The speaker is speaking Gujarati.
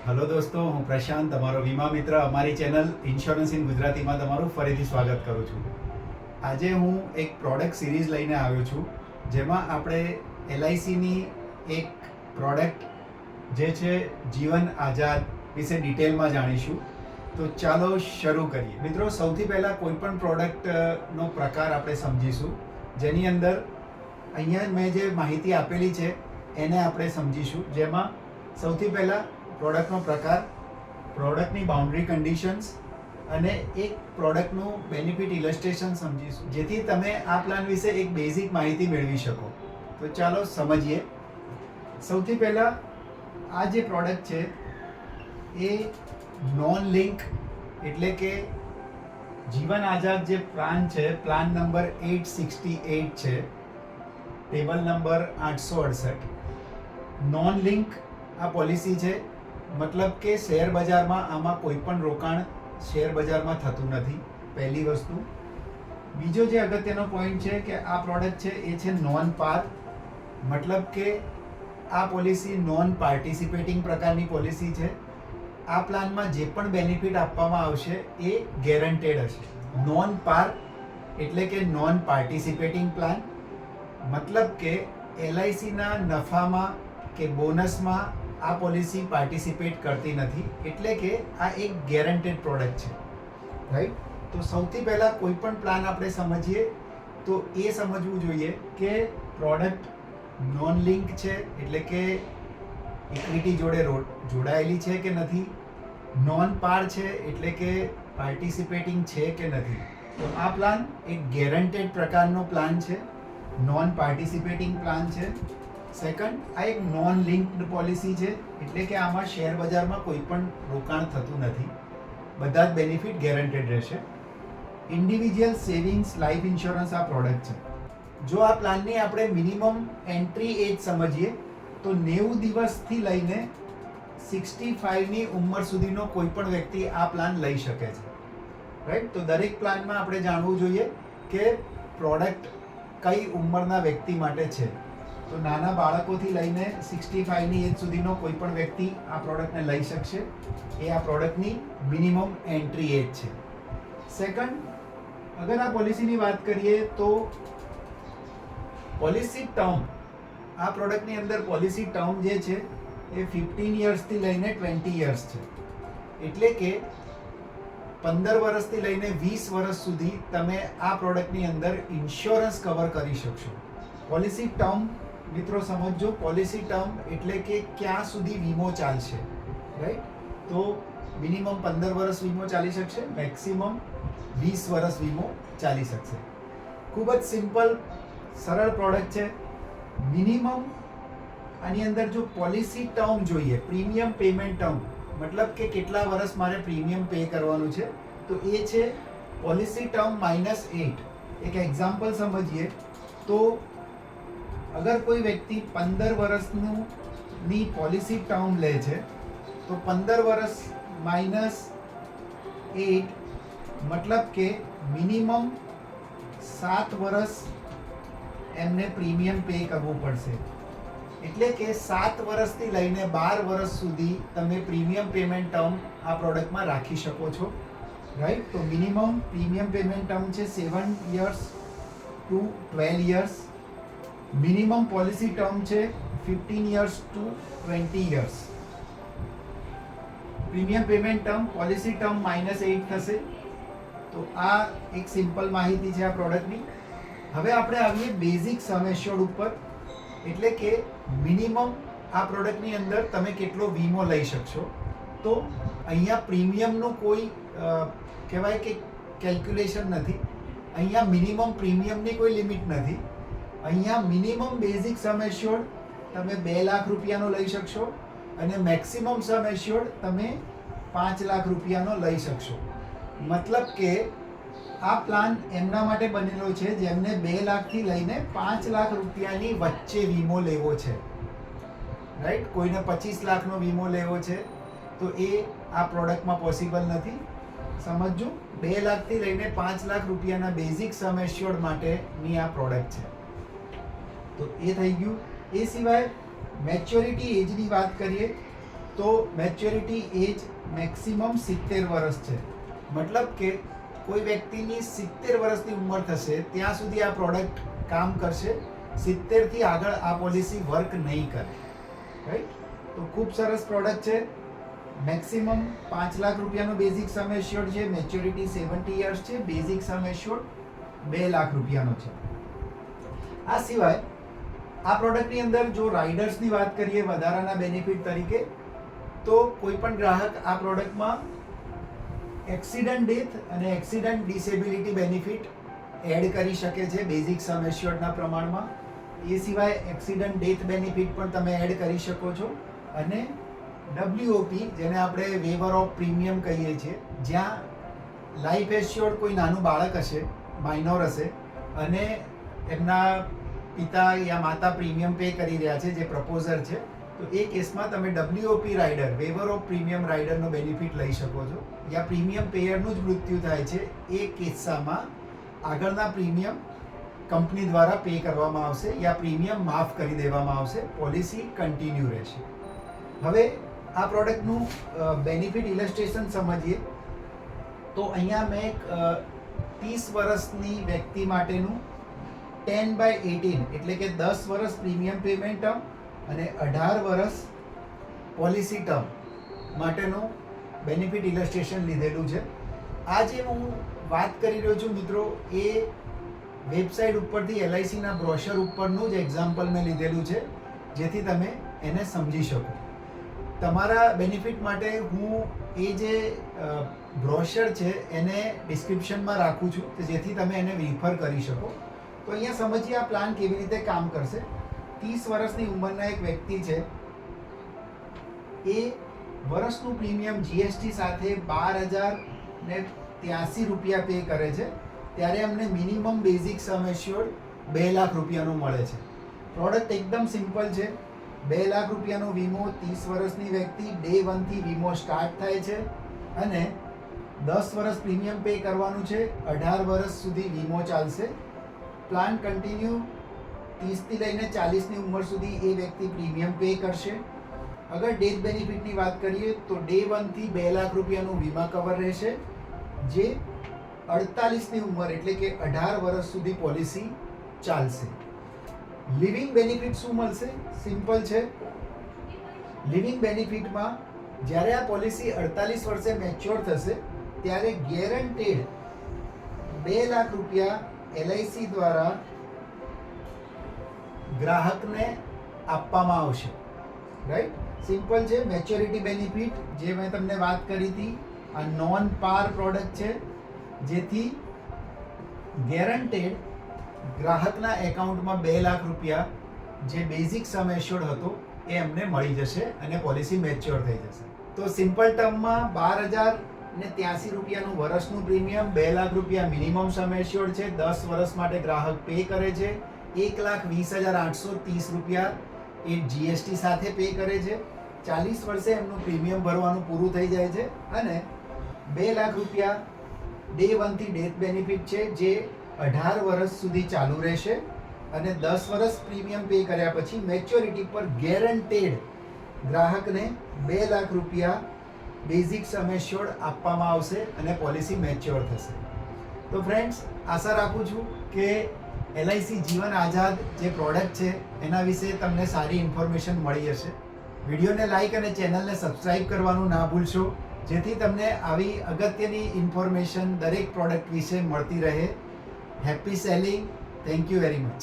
હલો દોસ્તો, હું પ્રશાંત, તમારો વીમા મિત્ર. અમારી ચેનલ ઇન્સ્યોરન્સ ઇન ગુજરાતીમાં તમારું ફરીથી સ્વાગત કરું છું. આજે હું એક પ્રોડક્ટ સિરીઝ લઈને આવ્યો છું, જેમાં આપણે LICની એક પ્રોડક્ટ જે છે જીવન આઝાદ વિશે ડિટેલમાં જાણીશું. તો ચાલો શરૂ કરીએ. મિત્રો, સૌથી પહેલાં કોઈ પણ પ્રોડક્ટનો પ્રકાર આપણે સમજીશું, જેની અંદર અહીંયા મેં જે માહિતી આપેલી છે એને આપણે સમજીશું. જેમાં સૌથી પહેલાં પ્રોડક્ટનો પ્રકાર, પ્રોડક્ટની બાઉન્ડ્રી કન્ડિશન્સ અને એક પ્રોડક્ટનું બેનિફિટ ઇલસ્ટ્રેશન સમજીશું, જેથી તમે આ પ્લાન વિશે એક બેઝિક માહિતી મેળવી શકો. તો ચાલો સમજીએ. સૌથી પહેલાં આ જે પ્રોડક્ટ છે એ નોન લિંક એટલે કે જીવન આઝાદ જે પ્લાન છે, પ્લાન નંબર 868 છે, ટેબલ નંબર 868. નોન લિંક આ પોલિસી છે, મતલબ કે શેર બજારમાં આમાં કોઈ પણ રોકાણ શેર બજારમાં થતું નથી, પહેલી વસ્તુ. બીજો જે અગત્યનો પોઈન્ટ છે કે આ પ્રોડક્ટ છે એ છે નોન પાર, મતલબ કે આ પોલિસી નોન પાર્ટિસિપેટિંગ પ્રકારની પોલિસી છે. આ પ્લાનમાં જે પણ બેનિફિટ આપવામાં આવશે એ ગેરંટેડ હશે. નોન પાર એટલે કે નોન પાર્ટિસિપેટિંગ પ્લાન, મતલબ કે LICના નફામાં કે બોનસમાં આ પોલિસી પાર્ટિસિપેટ કરતી નથી, એટલે કે આ એક ગેરંટેડ પ્રોડક્ટ છે, રાઈટ. તો સૌથી પહેલાં કોઈ પણ પ્લાન આપણે સમજીએ તો એ સમજવું જોઈએ કે પ્રોડક્ટ નોન લિંક છે, એટલે કે ઇક્વિટી જોડે જોડાયેલી છે કે નથી. નોન પાર છે એટલે કે પાર્ટિસિપેટિંગ છે કે નથી. તો આ પ્લાન એક ગેરંટેડ પ્રકારનો પ્લાન છે, નોન પાર્ટિસિપેટિંગ પ્લાન છે. સેકન્ડ, આ એક નોન લિંક્ડ પોલિસી છે, એટલે કે આમાં શેર બજારમાં કોઈ પણ રોકાણ થતું નથી, બધા જ બેનિફિટ ગેરંટેડ રહેશે. ઇન્ડિવિજ્યુઅલ સેવિંગ્સ લાઈફ ઇન્સ્યોરન્સ આ પ્રોડક્ટ છે. જો આ પ્લાનની આપણે મિનિમમ એન્ટ્રી એજ સમજીએ તો 90 દિવસથી લઈને 65ની ઉંમર સુધીનો કોઈ પણ વ્યક્તિ આ પ્લાન લઈ શકે છે, રાઈટ. તો દરેક પ્લાનમાં આપણે જાણવું જોઈએ કે પ્રોડક્ટ કઈ ઉંમરના વ્યક્તિ માટે છે. તો નાના બાળકોથી લઈને 65ની એજ સુધીનો કોઈ પણ વ્યક્તિ આ પ્રોડક્ટને લઈ શકશે. એ આ પ્રોડક્ટની મિનિમમ એન્ટ્રી એજ છે. સેકન્ડ, અગર આ પોલિસીની વાત કરીએ તો પોલિસી ટર્મ, આ પ્રોડક્ટની અંદર પોલિસી ટર્મ જે છે એ 15 યર્સથી લઈને 20 યર્સ છે, એટલે કે 15 વર્ષથી લઈને 20 વર્ષ સુધી તમે આ પ્રોડક્ટની અંદર ઇન્સ્યોરન્સ કવર કરી શકશો. પોલિસી ટર્મ મિત્રો સમજો, પોલિસી ટર્મ એટલે કે ક્યાં સુધી વીમો ચાલશે, રાઈટ. તો મિનિમમ 15 વર્ષ વીમો ચાલી શકશે, મેક્સિમમ 20 વર્ષ વીમો ચાલી શકશે. ખૂબ જ સિમ્પલ સરળ પ્રોડક્ટ છે. મિનિમમ આની અંદર જો પોલિસી ટર્મ જોઈએ, પ્રીમિયમ પેમેન્ટ ટર્મ, મતલબ કે કેટલા વર્ષ મારે પ્રીમિયમ પે કરવાનું છે, તો એ છે પોલિસી ટર્મ -8. એક એક્ઝામ્પલ સમજીએ તો અગર કોઈ વ્યક્તિ 15 વર્ષની પોલિસી ટર્મ લે છે તો 15 વર્ષ -8 મતલબ કે મિનિમમ 7 વર્ષ એમને પ્રીમિયમ પે કરવું પડશે. એટલે કે 7 વર્ષથી લઈને 12 વર્ષ સુધી તમે પ્રીમિયમ પેમેન્ટ ટર્મ આ પ્રોડક્ટમાં રાખી શકો છો, રાઈટ. તો મિનિમમ પ્રીમિયમ પેમેન્ટ ટર્મ છે 7 years two 12 years. Minimum policy term છે 15 years two 20 years. Premium payment term, policy term -8 થશે. તો આ એક સિમ્પલ માહિતી છે આ પ્રોડક્ટની. હવે આપણે આવીએ બેઝિક સમ એશ્યોર્ડ ઉપર, એટલે કે મિનિમમ આ પ્રોડક્ટની અંદર તમે કેટલો વીમો લઈ શકશો. તો અહીંયા પ્રીમિયમનું કોઈ કહેવાય કે કેલ્ક્યુલેશન નથી. અહીંયા મિનિમમ પ્રીમિયમની કોઈ લિમિટ નથી. અહીંયા મિનિમમ બેઝિક સમ એશ્યોર્ડ તમે 2 લાખ રૂપિયાનો લઈ શકશો અને મેક્સિમમ સમ એશ્યોર્ડ તમે 5 લાખ રૂપિયાનો લઈ શકશો. મતલબ કે આ પ્લાન એમના માટે બનેલો છે જેમને 2 લાખથી લઈને 5 લાખ રૂપિયાની વચ્ચે વીમો લેવો છે, રાઈટ. કોઈને 25 લાખનો વીમો લેવો છે તો એ આ પ્રોડક્ટમાં પોસિબલ નથી. સમજો, 2 લાખથી લઈને 5 લાખ રૂપિયાના બેઝિક સમ એશ્યોર્ડ માટેની આ પ્રોડક્ટ છે. તો એ થઈ ગયું. એ સિવાય મેચ્યોરિટી એજની વાત કરીએ તો મેચ્યોરિટી એજ મેક્સિમમ 70 વર્ષ છે. મતલબ કે કોઈ વ્યક્તિની 70 વર્ષની ઉંમર થશે ત્યાં સુધી આ પ્રોડક્ટ કામ કરશે. 70 થી આગળ આ પોલિસી વર્ક નહીં કરે. રાઈટ? તો ખૂબ સરસ પ્રોડક્ટ છે. મેક્સિમમ 5 લાખ રૂપિયાનો બેઝિક સમ એશ્યોર્ડ છે. મેચ્યોરિટી 70 યર્સ છે. બેઝિક સમ એશ્યોર્ડ 2 લાખ રૂપિયાનો છે. આ સિવાય આ પ્રોડક્ટની અંદર જો રાઇડર્સની વાત કરીએ વધારાના બેનિફિટ તરીકે, તો કોઈ પણ ગ્રાહક આ પ્રોડક્ટમાં એક્સિડન્ટ ડેથ અને એક્સિડન્ટ ડિસેબિલિટી બેનિફિટ એડ કરી શકે છે બેઝિક સમ એશ્યોર્ડના પ્રમાણમાં. એ સિવાય એક્સિડન્ટ ડેથ બેનિફિટ પણ તમે એડ કરી શકો છો. અને WOP જેને આપણે વેવર ઓફ પ્રીમિયમ કહીએ છીએ, જ્યાં લાઈફ એશ્યોર્ડ કોઈ નાનું બાળક હશે, માઇનોર હશે, અને એમના પિતા યા માતા પ્રીમિયમ પે કરી રહ્યા છે, જે પ્રપોઝર છે, તો એ કેસમાં તમે WOP rider, waiver of premium રાઇડરનો બેનિફિટ લઈ શકો છો. યા પ્રીમિયમ પેયરનું જ મૃત્યુ થાય છે, એ કિસ્સામાં આગળના પ્રીમિયમ કંપની દ્વારા પે કરવામાં આવશે યા પ્રીમિયમ માફ કરી દેવામાં આવશે. પોલિસી કન્ટિન્યુ રહેશે. હવે આ પ્રોડક્ટનું બેનિફિટ ઇલસ્ટ્રેશન સમજીએ તો અહીંયા મેં એક 30 વર્ષની વ્યક્તિ માટેનું 10/18 એટલે કે 10 વર્ષ પ્રીમિયમ પેમેન્ટ ટર્મ અને 18 વર્ષ પોલિસી ટર્મ માટેનું બેનિફિટ ઇલસ્ટ્રેશન લીધેલું છે. આ જે હું વાત કરી રહ્યો છું મિત્રો, એ વેબસાઇટ ઉપરથી LICના બ્રોશર ઉપરનું જ એક્ઝામ્પલ મેં લીધેલું છે, જેથી તમે એને સમજી શકો. તમારા બેનિફિટ માટે હું એ જે બ્રોશર છે એને ડિસ્ક્રિપ્શનમાં રાખું છું, જેથી તમે એને રિફર કરી શકો. તો અહીંયા સમજીએ આ પ્લાન કેવી રીતે કામ કરશે. 30 વર્ષની ઉંમરના એક વ્યક્તિ છે, એ વર્ષનું પ્રીમિયમ GST સાથે 12,083 રૂપિયા પે કરે છે, ત્યારે અમને મિનિમમ બેઝિક સમ એશ્યોર્ડ 2 લાખ રૂપિયાનો મળે છે. પ્રોડક્ટ એકદમ સિમ્પલ છે. 2 લાખ રૂપિયાનો વીમો, 30 વર્ષની વ્યક્તિ, ડે 1 થી વીમો સ્ટાર્ટ થાય છે અને 10 વર્ષ પ્રીમિયમ પે કરવાનું છે. 18 વર્ષ સુધી વીમો ચાલશે. પ્લાન કન્ટિન્યુ 30 થી લઈને 40ની ઉંમર સુધી એ વ્યક્તિ પ્રીમિયમ પે કરશે. અગર ડેથ બેનિફિટની વાત કરીએ તો ડે 1 થી 2 લાખ રૂપિયાનું વીમા કવર રહેશે, જે 48ની ઉંમર એટલે કે 18 વર્ષ સુધી પોલિસી ચાલશે. લિવિંગ બેનિફિટ શું મળશે? સિમ્પલ છે. લિવિંગ બેનિફિટમાં જ્યારે આ પોલિસી 48 વર્ષે મેચ્યોર થશે ત્યારે ગેરંટેડ 2 લાખ રૂપિયા LIC દ્વારા ગ્રાહકને આપવામાં આવશે. રાઈટ? સિમ્પલ છે. મેચ્યોરિટી બેનિફિટ જે મેં તમને વાત કરી હતી, આ નોન પાર પ્રોડક્ટ છે, જેથી ગેરંટેડ ગ્રાહકના એકાઉન્ટમાં 2 લાખ રૂપિયા જે બેઝિક સમ એશ્યોર્ડ હતો એ એમને મળી જશે અને પોલિસી મેચ્યોર થઈ જશે. તો સિમ્પલ ટર્મમાં 12,083 રૂપિયાનું વર્ષનું પ્રીમિયમ, 2 લાખ રૂપિયા મિનિમમ સમ એશ્યોર્ડ છે, 10 વર્ષ માટે ગ્રાહક પે કરે છે, 1,20,830 રૂપિયા એ GST સાથે પે કરે છે, 40 વર્ષે એમનું પ્રીમિયમ ભરવાનું પૂરું થઈ જાય છે અને 2 લાખ રૂપિયા ડે 1 થી ડેથ બેનિફિટ છે, જે 18 વર્ષ સુધી ચાલુ રહેશે અને 10 વર્ષ પ્રીમિયમ પે કર્યા પછી મેચ્યોરિટી પર ગેરંટેડ ગ્રાહકને 2 લાખ રૂપિયા બેઝિક સમ એશ્યોર્ડ આપવામાં આવશે અને પોલિસી મેચ્યોર થશે. તો ફ્રેન્ડ્સ, આશા રાખું છું કે LIC જીવન આઝાદ જે પ્રોડક્ટ છે એના વિશે તમને સારી ઇન્ફોર્મેશન મળી હશે. વિડીયોને લાઈક અને ચેનલને સબસ્ક્રાઇબ કરવાનું ના ભૂલશો, જેથી તમને આવી અગત્યની ઇન્ફોર્મેશન દરેક પ્રોડક્ટ વિશે મળતી રહે. Happy selling. Thank you very much.